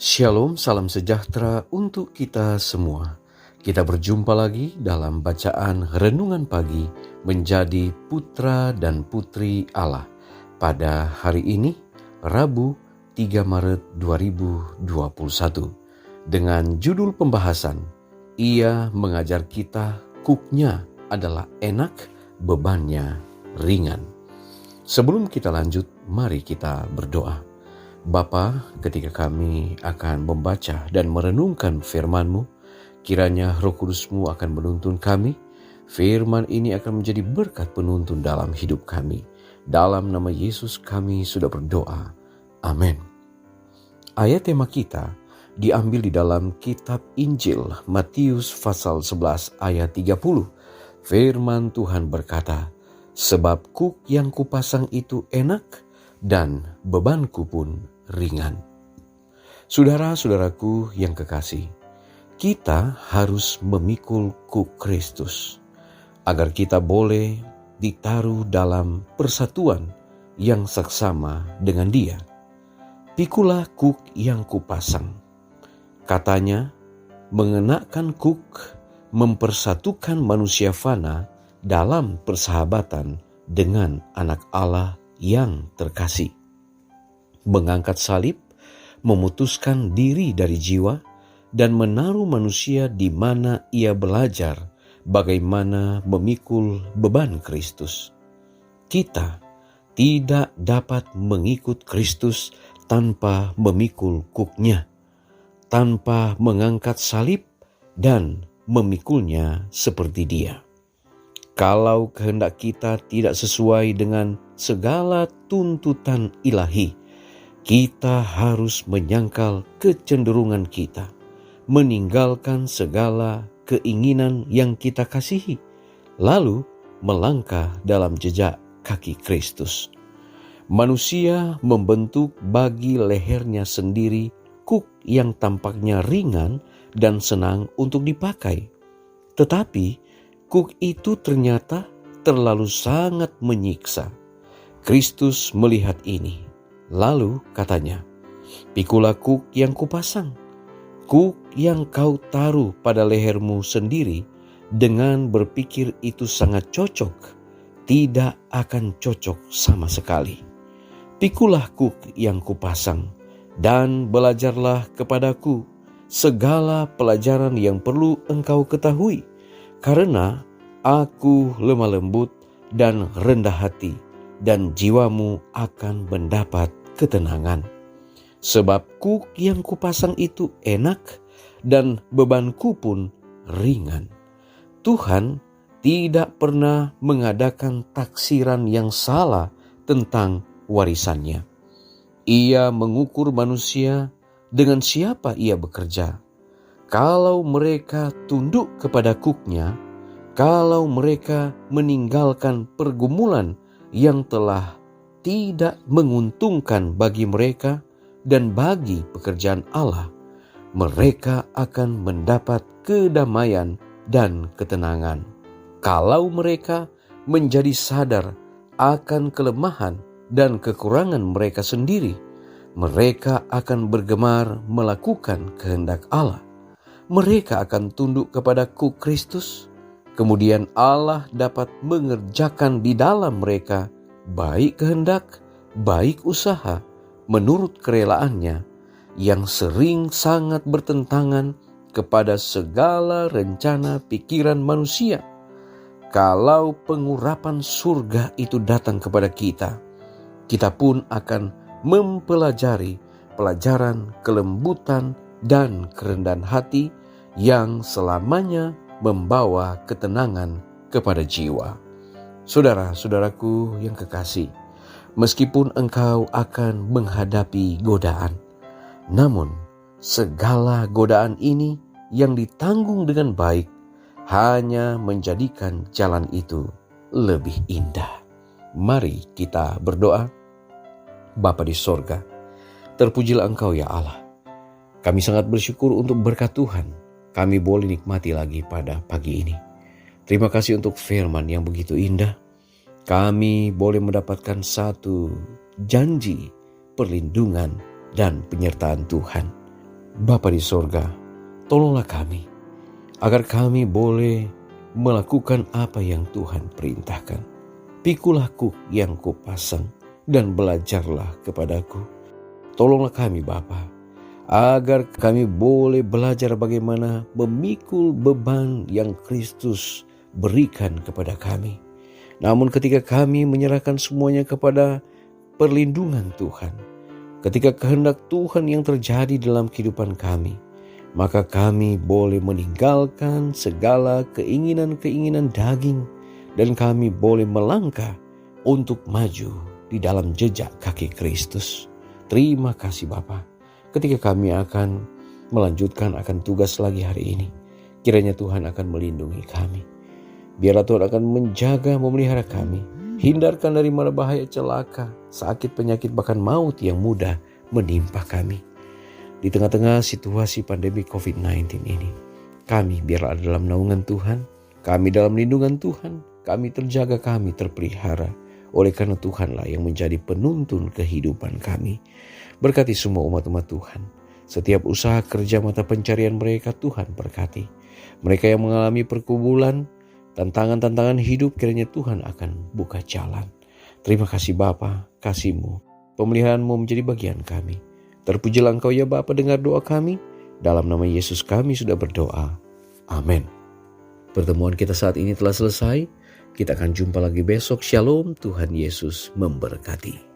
Shalom, salam sejahtera untuk kita semua. Kita berjumpa lagi dalam bacaan renungan pagi menjadi putra dan putri Allah. Pada hari ini, Rabu 3 Maret 2021. Dengan judul pembahasan, Ia mengajar kita kuknya adalah enak, bebannya ringan. Sebelum kita lanjut, mari kita berdoa. Bapa, ketika kami akan membaca dan merenungkan firman-Mu, kiranya Roh Kudus-Mu akan menuntun kami. Firman ini akan menjadi berkat penuntun dalam hidup kami. Dalam nama Yesus kami sudah berdoa. Amin. Ayat tema kita diambil di dalam kitab Injil Matius pasal 11 ayat 30. Firman Tuhan berkata, "Sebab kuk yang kupasang itu enak, dan bebanku pun ringan." Saudara-saudaraku yang kekasih, kita harus memikul kuk Kristus agar kita boleh ditaruh dalam persatuan yang seksama dengan Dia. Pikulah kuk yang kupasang. Katanya, mengenakan kuk mempersatukan manusia fana dalam persahabatan dengan anak Allah yang terkasih. Mengangkat salib, memutuskan diri dari jiwa, dan menaruh manusia di mana ia belajar bagaimana memikul beban Kristus. Kita tidak dapat mengikut Kristus tanpa memikul kuknya, tanpa mengangkat salib dan memikulnya seperti Dia. Kalau kehendak kita tidak sesuai dengan segala tuntutan ilahi, kita harus menyangkal kecenderungan kita, meninggalkan segala keinginan yang kita kasihi, lalu melangkah dalam jejak kaki Kristus. Manusia membentuk bagi lehernya sendiri kuk yang tampaknya ringan dan senang untuk dipakai. Tetapi kuk itu ternyata terlalu sangat menyiksa. Kristus melihat ini, lalu katanya, "Pikulah kuk yang kupasang, kuk yang kau taruh pada lehermu sendiri." Dengan berpikir itu sangat cocok, tidak akan cocok sama sekali. Pikulah kuk yang kupasang, dan belajarlah kepadaku segala pelajaran yang perlu engkau ketahui, karena aku lemah lembut dan rendah hati, dan jiwamu akan mendapat ketenangan. Sebab kuk yang kupasang itu enak, dan bebanku pun ringan. Tuhan tidak pernah mengadakan taksiran yang salah tentang warisannya. Ia mengukur manusia dengan siapa ia bekerja. Kalau mereka tunduk kepada kuknya, kalau mereka meninggalkan pergumulan yang telah tidak menguntungkan bagi mereka dan bagi pekerjaan Allah, mereka akan mendapat kedamaian dan ketenangan. Kalau mereka menjadi sadar akan kelemahan dan kekurangan mereka sendiri, mereka akan bergemar melakukan kehendak Allah. Mereka akan tunduk kepada kuk Kristus. Kemudian Allah dapat mengerjakan di dalam mereka baik kehendak, baik usaha, menurut kerelaannya yang sering sangat bertentangan kepada segala rencana pikiran manusia. Kalau pengurapan surga itu datang kepada kita, kita pun akan mempelajari pelajaran kelembutan dan kerendahan hati yang selamanya membawa ketenangan kepada jiwa. Saudara-saudaraku yang kekasih, meskipun engkau akan menghadapi godaan, namun segala godaan ini yang ditanggung dengan baik hanya menjadikan jalan itu lebih indah. Mari kita berdoa. Bapa di sorga, terpujilah Engkau ya Allah. Kami sangat bersyukur untuk berkat Tuhan. Kami boleh nikmati lagi pada pagi ini. Terima kasih untuk firman yang begitu indah. Kami boleh mendapatkan satu janji perlindungan dan penyertaan Tuhan. Bapa di sorga, tolonglah kami, agar kami boleh melakukan apa yang Tuhan perintahkan. Pikulah kuk yang kupasang, dan belajarlah kepadaku. Tolonglah kami Bapa, agar kami boleh belajar bagaimana memikul beban yang Kristus berikan kepada kami. Namun ketika kami menyerahkan semuanya kepada perlindungan Tuhan, ketika kehendak Tuhan yang terjadi dalam kehidupan kami, maka kami boleh meninggalkan segala keinginan-keinginan daging dan kami boleh melangkah untuk maju di dalam jejak kaki Kristus. Terima kasih Bapa. Ketika kami akan melanjutkan akan tugas lagi hari ini, kiranya Tuhan akan melindungi kami. Biarlah Tuhan akan menjaga, memelihara kami. Hindarkan dari mara bahaya, celaka, sakit, penyakit, bahkan maut yang mudah menimpa kami. Di tengah-tengah situasi pandemi COVID-19 ini, kami biarlah ada dalam naungan Tuhan, kami dalam lindungan Tuhan, kami terjaga, kami terpelihara. Oleh karena Tuhanlah yang menjadi penuntun kehidupan kami. Berkati semua umat-umat Tuhan. Setiap usaha kerja mata pencarian mereka Tuhan berkati. Mereka yang mengalami pergumulan, tantangan-tantangan hidup, kiranya Tuhan akan buka jalan. Terima kasih Bapa, kasih-Mu, pemeliharaan-Mu menjadi bagian kami. Terpujilah Engkau ya Bapa, dengar doa kami. Dalam nama Yesus kami sudah berdoa. Amin. Pertemuan kita saat ini telah selesai. Kita akan jumpa lagi besok. Shalom, Tuhan Yesus memberkati.